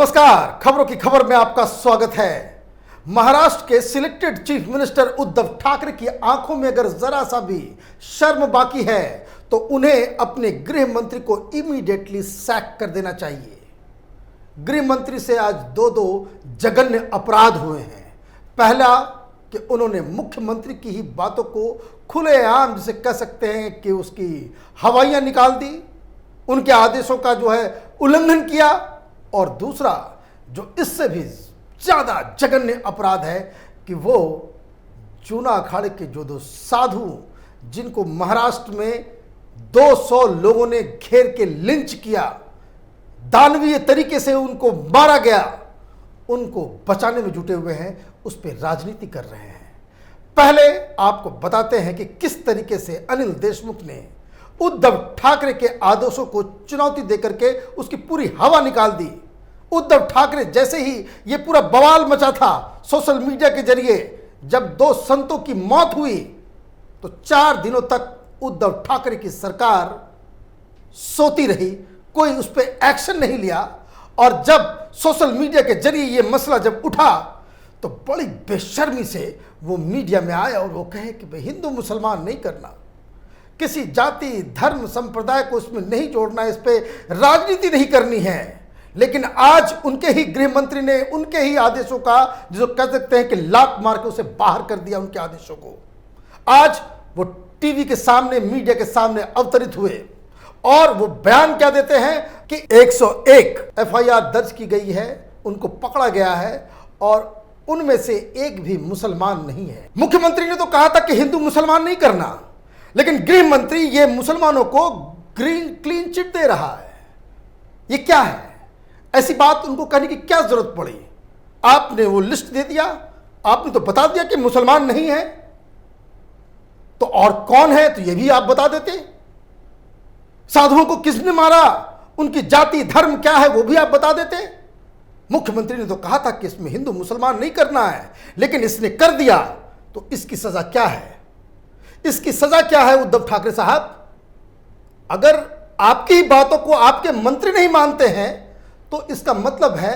नमस्कार, खबरों की खबर में आपका स्वागत है। महाराष्ट्र के selected chief minister Uddhav Thackeray की आंखों में अगर जरा सा भी शर्म बाकी है तो उन्हें अपने गृह मंत्री को इमीडिएटली सैक कर देना चाहिए। गृह मंत्री से आज दो जघन्य अपराध हुए हैं। पहला कि उन्होंने मुख्यमंत्री की ही बातों को खुलेआम, जिसे कह सकते हैं कि उसकी हवाइयां निकाल दी, उनके आदेशों का जो है उल्लंघन किया। और दूसरा जो इससे भी ज्यादा जघन्य अपराध है कि वो चूना अखाड़े के जो दो साधु, जिनको महाराष्ट्र में 200 लोगों ने घेर के लिंच किया, दानवीय तरीके से उनको मारा गया, उनको बचाने में जुटे हुए हैं, उस पर राजनीति कर रहे हैं। पहले आपको बताते हैं कि किस तरीके से अनिल देशमुख ने उद्धव ठाकरे के आदेशों को चुनौती देकर के उसकी पूरी हवा निकाल दी। उद्धव ठाकरे जैसे ही ये पूरा बवाल मचा था सोशल मीडिया के जरिए, जब 2 संतों की मौत हुई तो 4 दिनों तक उद्धव ठाकरे की सरकार सोती रही, कोई उस पर एक्शन नहीं लिया। और जब सोशल मीडिया के जरिए ये मसला जब उठा तो बड़ी बेशर्मी से वो मीडिया में आया और वो कहे कि भाई हिंदू मुसलमान नहीं करना, किसी जाति धर्म संप्रदाय को इसमें नहीं जोड़ना, इस पे राजनीति नहीं करनी है। लेकिन आज उनके ही गृह मंत्री ने उनके ही आदेशों का, जो कह सकते हैं कि लात मार के उसे बाहर कर दिया, उनके आदेशों को। आज वो टीवी के सामने, मीडिया के सामने अवतरित हुए और वो बयान क्या देते हैं कि 101 एफआईआर दर्ज की गई है, उनको पकड़ा गया है और उनमें से एक भी मुसलमान नहीं है। मुख्यमंत्री ने तो कहा था कि हिंदू मुसलमान नहीं करना, लेकिन गृह मंत्री ये मुसलमानों को क्लीन चिट दे रहा है। ये क्या है? ऐसी बात उनको कहने की क्या जरूरत पड़ी? आपने वो लिस्ट दे दिया, आपने तो बता दिया कि मुसलमान नहीं है, तो और कौन है तो ये भी आप बता देते। साधुओं को किसने मारा, उनकी जाति धर्म क्या है वो भी आप बता देते। मुख्यमंत्री ने तो कहा था कि इसमें हिंदू मुसलमान नहीं करना है, लेकिन इसने कर दिया, तो इसकी सजा क्या है? इसकी सजा क्या है उद्धव ठाकरे साहब? अगर आपकी ही बातों को आपके मंत्री नहीं मानते हैं तो इसका मतलब है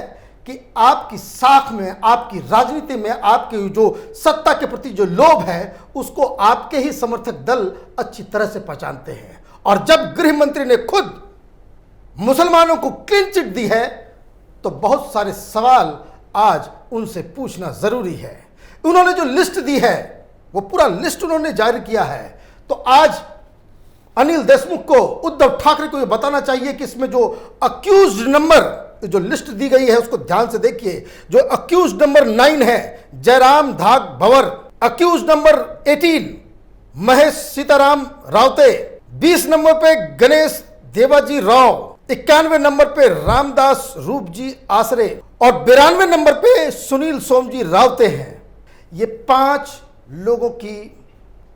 कि आपकी साख में, आपकी राजनीति में, आपकी जो सत्ता के प्रति जो लोभ है उसको आपके ही समर्थक दल अच्छी तरह से पहचानते हैं। और जब गृह मंत्री ने खुद मुसलमानों को क्लीन चिट दी है तो बहुत सारे सवाल आज उनसे पूछना जरूरी है। उन्होंने जो लिस्ट दी है वो पूरा लिस्ट उन्होंने जारी किया है, तो आज अनिल देशमुख को, उद्धव ठाकरे को ये बताना चाहिए कि इसमें जो अक्यूज्ड नंबर, जो लिस्ट दी गई है उसको ध्यान से देखिए। जो अक्यूज्ड नंबर 9 है Jairam Dhag Bhavar, accused number 18 Mahesh Sitaram Rawate, 20 number पे गणेश देवाजी राव, 91 नंबर पे रामदास रूप जी आसरे और 92 नंबर पे सुनील सोमजी रावते हैं। ये 5 लोगों की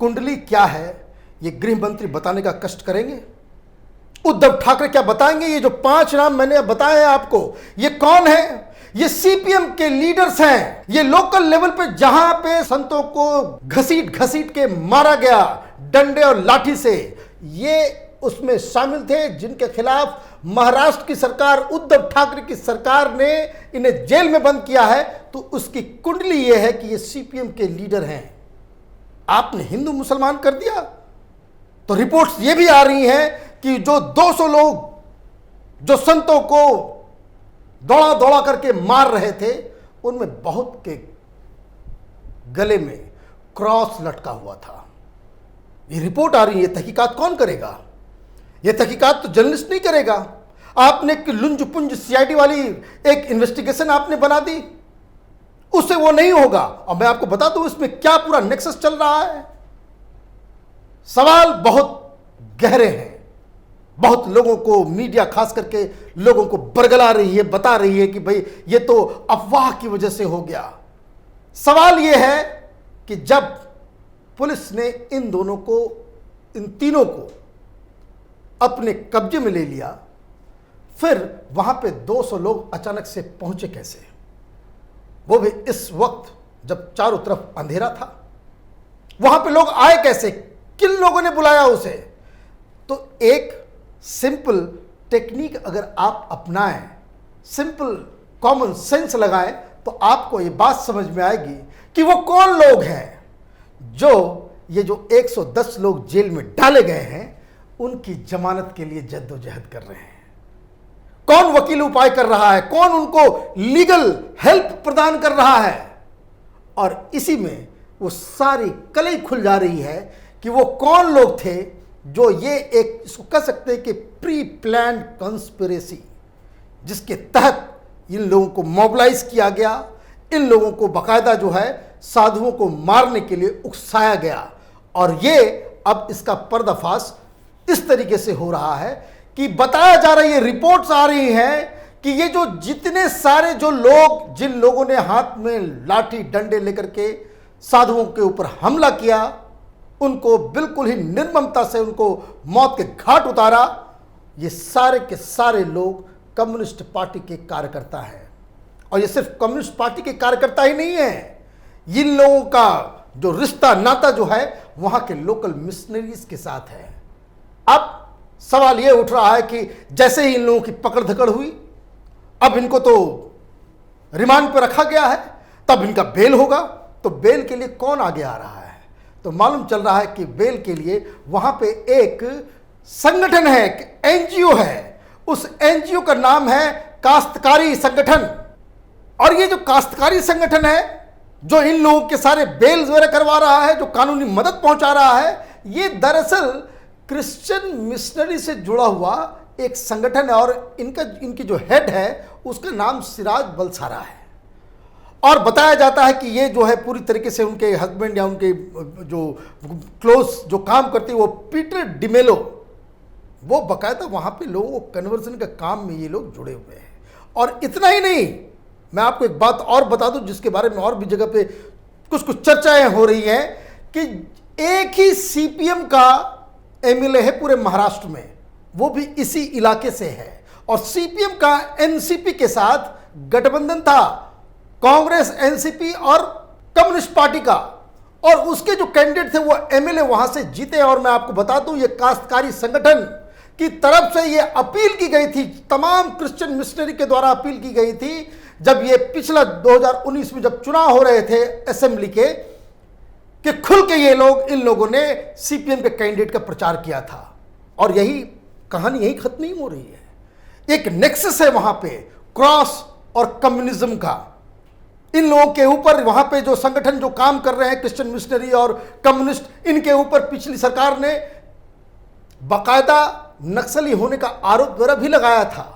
कुंडली क्या है ये गृह मंत्री बताने का कष्ट करेंगे? उद्धव ठाकरे क्या बताएंगे? ये जो 5 नाम मैंने बताए हैं आपको, ये कौन है? ये सीपीएम के लीडर्स हैं। ये लोकल लेवल पे जहां पे संतों को घसीट घसीट के मारा गया डंडे और लाठी से, ये उसमें शामिल थे जिनके खिलाफ महाराष्ट्र की सरकार, उद्धव ठाकरे की सरकार ने इन्हें जेल में बंद किया है। तो उसकी कुंडली ये है कि ये सीपीएम के लीडर हैं। आपने हिंदू मुसलमान कर दिया तो रिपोर्ट्स ये भी आ रही हैं कि जो 200 लोग जो संतों को दौड़ा दौड़ा करके मार रहे थे, उनमें बहुत के गले में क्रॉस लटका हुआ था। ये रिपोर्ट आ रही है। तहकीकात कौन करेगा? ये तहकीकात तो जर्नलिस्ट नहीं करेगा। आपने लुंज पुंज सीआईडी वाली एक इन्वेस्टिगेशन आपने बना दी, उससे वो नहीं होगा। और मैं आपको बता दूं इसमें क्या पूरा नेक्सस चल रहा है। सवाल बहुत गहरे हैं। बहुत लोगों को, मीडिया खास करके लोगों को बरगला रही है, बता रही है कि भाई ये तो अफवाह की वजह से हो गया। सवाल ये है कि जब पुलिस ने इन दोनों को, इन तीनों को अपने कब्जे में ले लिया, फिर वहां पे 200 लोग अचानक से पहुंचे कैसे? वो भी इस वक्त जब चारों तरफ अंधेरा था। वहां पे लोग आए कैसे? किन लोगों ने बुलाया उसे? तो एक सिंपल टेक्निक अगर आप अपनाएं, सिंपल कॉमन सेंस लगाएं तो आपको ये बात समझ में आएगी कि वो कौन लोग हैं जो ये जो 110 लोग जेल में डाले गए हैं उनकी जमानत के लिए जद्दोजहद कर रहे हैं। कौन वकील उपाय कर रहा है, कौन उनको लीगल हेल्प प्रदान कर रहा है। और इसी में वो सारी कलई खुल जा रही है कि वो कौन लोग थे जो ये एक इसको कह सकते हैं कि प्री प्लान्ड कॉन्स्पिरेसी, जिसके तहत इन लोगों को मोबिलाइज किया गया, इन लोगों को बाकायदा जो है साधुओं को मारने के लिए उकसाया गया। और ये अब इसका पर्दाफाश इस तरीके से हो रहा है कि बताया जा रहा है, ये रिपोर्ट्स आ रही हैं कि ये जो जितने सारे जो लोग, जिन लोगों ने हाथ में लाठी डंडे लेकर के साधुओं के ऊपर हमला किया, उनको बिल्कुल ही निर्ममता से उनको मौत के घाट उतारा, ये सारे के सारे लोग कम्युनिस्ट पार्टी के कार्यकर्ता हैं। और ये सिर्फ कम्युनिस्ट पार्टी के कार्यकर्ता ही नहीं है, इन लोगों का जो रिश्ता नाता जो है वहां के लोकल मिशनरीज के साथ है। अब सवाल ये उठ रहा है कि जैसे ही इन लोगों की पकड़ धकड़ हुई, अब इनको तो रिमांड पर रखा गया है, तब इनका बेल होगा। तो बेल के लिए कौन आगे आ रहा है? तो मालूम चल रहा है कि बेल के लिए वहां पे एक संगठन है, एक एनजीओ है। उस एनजीओ का नाम है काश्तकारी संगठन। और ये जो काश्तकारी संगठन है जो इन लोगों के सारे बेल्स वगैरह करवा रहा है, जो कानूनी मदद पहुंचा रहा है, ये दरअसल क्रिश्चियन मिशनरी से जुड़ा हुआ एक संगठन है। और इनकी जो हेड है उसका नाम सिराज बलसारा है। और बताया जाता है कि ये जो है पूरी तरीके से उनके हस्बैंड या उनके जो क्लोज जो काम करते हैं वो पीटर डिमेलो, वो बाकायदा वहाँ पे लोगों को कन्वर्जन का काम में ये लोग जुड़े हुए हैं। और इतना ही नहीं, मैं आपको एक बात और बता दूं जिसके बारे में और भी जगह पे कुछ कुछ चर्चाएं हो रही हैं कि एक ही सीपीएम का एमएलए है पूरे महाराष्ट्र में, वो भी इसी इलाके से है। और सीपीएम का एनसीपी के साथ गठबंधन था, कांग्रेस, एनसीपी और कम्युनिस्ट पार्टी का। और उसके जो कैंडिडेट थे वो एमएलए वहां से जीते। और मैं आपको बता दूं, ये काश्तकारी संगठन की तरफ से ये अपील की गई थी, तमाम क्रिश्चियन मिशनरी के द्वारा अपील की गई थी, जब ये पिछला 2019 में जब चुनाव हो रहे थे असेंबली के, कि खुल के ये लोग, इन लोगों ने सीपीएम के कैंडिडेट का प्रचार किया था। और यही कहानी यही खत्म नहीं हो रही है, एक नेक्सस है वहां पे क्रॉस और कम्युनिज्म का। इन लोगों के ऊपर वहां पे जो संगठन जो काम कर रहे हैं, क्रिश्चियन मिशनरी और कम्युनिस्ट, इनके ऊपर पिछली सरकार ने बाकायदा नक्सली होने का आरोप वगैरह भी लगाया था।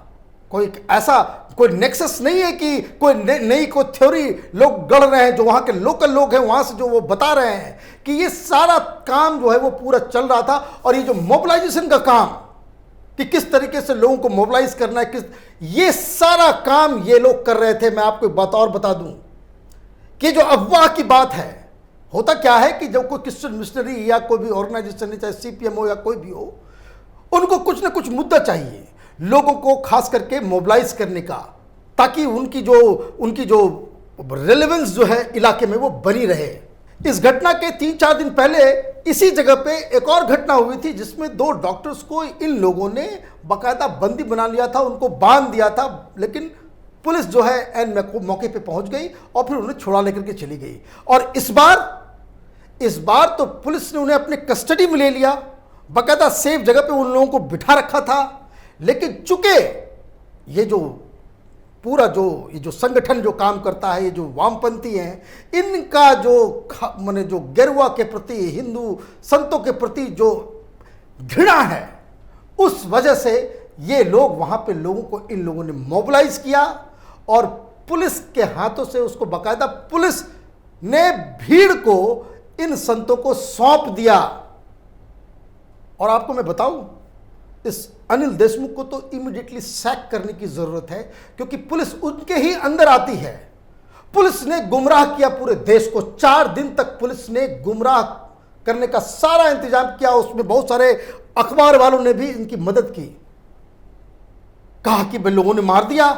कोई ऐसा कोई नेक्सस नहीं है कि कोई नई कोई थ्योरी लोग गढ़ रहे हैं, जो वहां के लोकल लोग हैं वहां से जो वो बता रहे हैं कि ये सारा काम जो है वो पूरा चल रहा था। और ये जो मोबिलाइजेशन का काम कि किस तरीके से लोगों को मोबिलाइज करना है, ये सारा काम ये लोग कर रहे थे। मैं आपको एक बात और बता दूं कि जो अफवाह की बात है, होता क्या है कि जब कोई क्रिश्चियन मिशनरी या कोई भी ऑर्गेनाइजेशन है, चाहे सीपीएम हो या कोई भी हो, उनको कुछ ना कुछ मुद्दा चाहिए लोगों को खास करके मोबिलाइज करने का, ताकि उनकी जो रेलेवेंस जो है इलाके में वो बनी रहे। इस घटना के 3-4 दिन पहले इसी जगह पे एक और घटना हुई थी जिसमें 2 डॉक्टर्स को इन लोगों ने बाकायदा बंदी बना लिया था, उनको बांध दिया था। लेकिन पुलिस जो है एन मौके पे पहुंच गई और फिर उन्हें छुड़ा लेकर के चली गई। और इस बार तो पुलिस ने उन्हें अपने कस्टडी में ले लिया, बाकायदा सेफ जगह पे उन लोगों को बिठा रखा था। लेकिन चूंकि ये जो पूरा ये जो संगठन जो काम करता है, ये जो वामपंथी हैं, इनका जो गेरुआ के प्रति, हिंदू संतों के प्रति जो घृणा है, उस वजह से ये लोग वहां पे लोगों को इन लोगों ने मोबिलाइज किया और पुलिस के हाथों से उसको बाकायदा पुलिस ने भीड़ को इन संतों को सौंप दिया। और आपको मैं बताऊं, इस अनिल देशमुख को तो इमीडिएटली सैक करने की जरूरत है, क्योंकि पुलिस उनके ही अंदर आती है। पुलिस ने गुमराह किया पूरे देश को। 4 दिन तक पुलिस ने गुमराह करने का सारा इंतजाम किया। उसमें बहुत सारे अखबार वालों ने भी इनकी मदद की, कहा कि भाई लोगों ने मार दिया।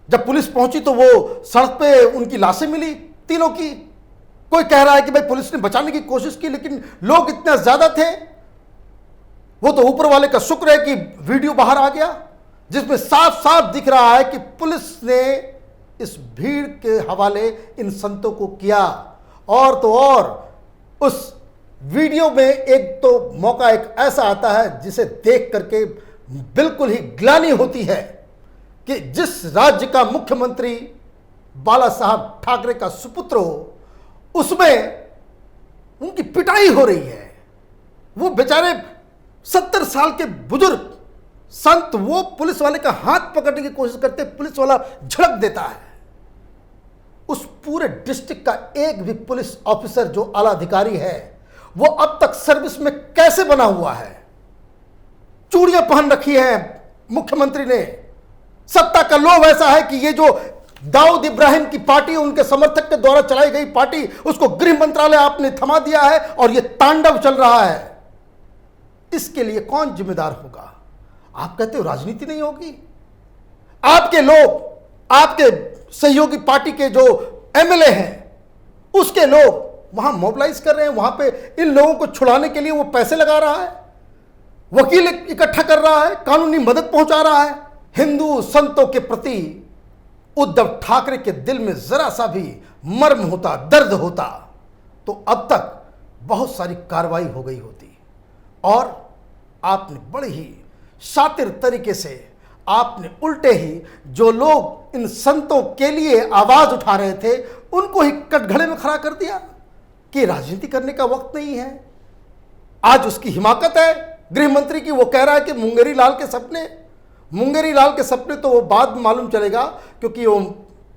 जब पुलिस पहुंची तो वो सड़क पे उनकी लाशें मिली तीनों की। कोई कह रहा है कि भाई पुलिस ने बचाने की कोशिश की, लेकिन लोग इतना ज्यादा थे। वो तो ऊपर वाले का शुक्र है कि वीडियो बाहर आ गया जिसमें साफ साफ दिख रहा है कि पुलिस ने इस भीड़ के हवाले इन संतों को किया। और तो और उस वीडियो में एक तो मौका एक ऐसा आता है जिसे देख करके बिल्कुल ही ग्लानि होती है कि जिस राज्य का मुख्यमंत्री बाला साहब ठाकरे का सुपुत्र हो, उसमें उनकी पिटाई हो रही है। वो बेचारे 70 साल के बुजुर्ग संत, वो पुलिस वाले का हाथ पकड़ने की कोशिश करते, पुलिस वाला झड़क देता है। उस पूरे डिस्ट्रिक्ट का एक भी पुलिस ऑफिसर जो आला अधिकारी है वो अब तक सर्विस में कैसे बना हुआ है? चूड़ियां पहन रखी है मुख्यमंत्री ने। सत्ता का लोभ ऐसा है कि ये जो दाऊद इब्राहिम की पार्टी, उनके समर्थक के द्वारा चलाई गई पार्टी, उसको गृह मंत्रालय आपने थमा दिया है और ये तांडव चल रहा है। इसके लिए कौन जिम्मेदार होगा? आप कहते हो राजनीति नहीं होगी? आपके लोग, आपके सहयोगी पार्टी के जो एमएलए हैं, उसके लोग वहां मोबिलाइज कर रहे हैं। वहां पे इन लोगों को छुड़ाने के लिए वो पैसे लगा रहा है, वकील इकट्ठा कर रहा है, कानूनी मदद पहुंचा रहा है। हिंदू संतों के प्रति उद्धव ठाकरे के दिल में जरा सा भी मर्म होता, दर्द होता, तो अब तक बहुत सारी कार्रवाई हो गई होती। और आपने बड़े ही शातिर तरीके से, आपने उल्टे ही जो लोग इन संतों के लिए आवाज उठा रहे थे उनको ही कटघरे में खड़ा कर दिया कि राजनीति करने का वक्त नहीं है। आज उसकी हिमाकत है गृह मंत्री की, वो कह रहा है कि मुंगेरी लाल के सपने, मुंगेरी लाल के सपने तो वो बाद में मालूम चलेगा, क्योंकि वो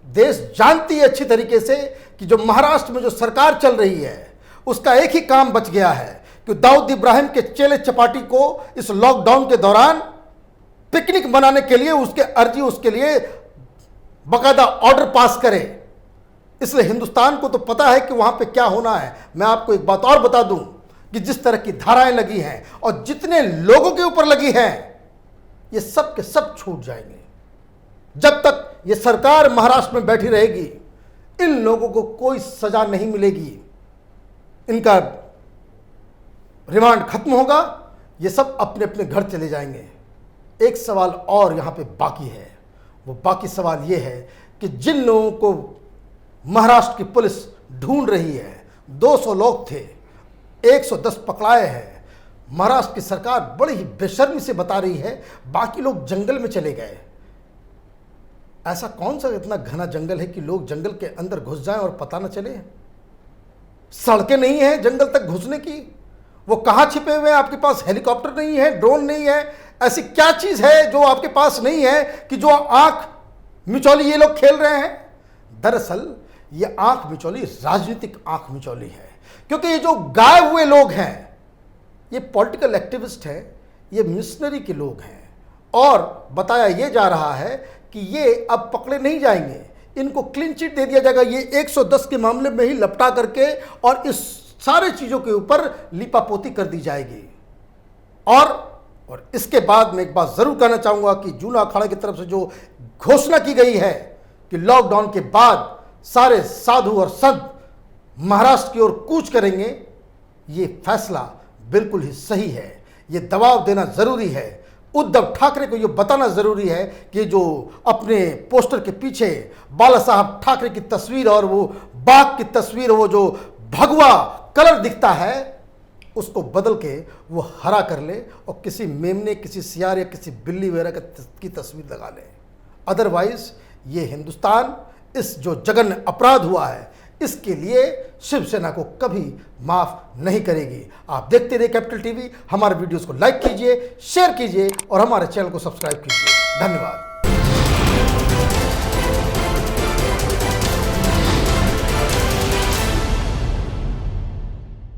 देश जानती है अच्छी तरीके से कि जो महाराष्ट्र में जो सरकार चल रही है उसका एक ही काम बच गया है कि दाऊद इब्राहिम के चेले चपाटी को इस लॉकडाउन के दौरान पिकनिक मनाने के लिए उसके लिए बाकायदा ऑर्डर पास करे। इसलिए हिंदुस्तान को तो पता है कि वहां पे क्या होना है। मैं आपको एक बात और बता दूं कि जिस तरह की धाराएं लगी हैं और जितने लोगों के ऊपर लगी हैं, ये सब के सब छूट जाएंगे। जब तक ये सरकार महाराष्ट्र में बैठी रहेगी, इन लोगों को कोई सजा नहीं मिलेगी। इनका रिमांड खत्म होगा, ये सब अपने अपने घर चले जाएंगे। एक सवाल और यहां पे बाकी है। वो बाकी सवाल ये है कि जिन लोगों को महाराष्ट्र की पुलिस ढूंढ रही है, 200 लोग थे, 110 पकड़ाए हैं। महाराष्ट्र की सरकार बड़ी ही बेशर्मी से बता रही है बाकी लोग जंगल में चले गए। ऐसा कौन सा इतना घना जंगल है कि लोग जंगल के अंदर घुस जाएं और पता न चले? सड़कें नहीं है जंगल तक घुसने की। वो कहां छिपे हुए हैं? आपके पास हेलीकॉप्टर नहीं है, ड्रोन नहीं है, ऐसी क्या चीज है जो आपके पास नहीं है कि जो आंख मिचौली ये लोग खेल रहे हैं? दरअसल ये आंख मिचौली राजनीतिक आंख मिचौली है, क्योंकि ये जो गायब हुए लोग हैं ये पॉलिटिकल एक्टिविस्ट हैं, ये मिशनरी के लोग हैं। और बताया ये जा रहा है कि ये अब पकड़े नहीं जाएंगे, इनको क्लीन चिट दे दिया जाएगा। ये 110 के मामले में ही लपटा करके और इस सारे चीजों के ऊपर लिपापोती कर दी जाएगी। और इसके बाद मैं एक बात जरूर कहना चाहूंगा कि जूना अखाड़ा की तरफ से जो घोषणा की गई है कि लॉकडाउन के बाद सारे साधु और संत महाराष्ट्र की ओर कूच करेंगे, ये फैसला बिल्कुल ही सही है। ये दबाव देना जरूरी है, उद्धव ठाकरे को ये बताना जरूरी है कि जो अपने पोस्टर के पीछे बाला साहब ठाकरे की तस्वीर और वो बाघ की तस्वीर, वो जो भगवा कलर दिखता है, उसको बदल के वो हरा कर ले और किसी मेमने, किसी सियार या किसी बिल्ली वगैरह की तस्वीर लगा ले। अदरवाइज ये हिंदुस्तान, इस जो जघन्य अपराध हुआ है, इसके लिए शिवसेना को कभी माफ नहीं करेगी। आप देखते रहिए कैपिटल टीवी। हमारे वीडियोस को लाइक कीजिए, शेयर कीजिए और हमारे चैनल को सब्सक्राइब कीजिए। धन्यवाद।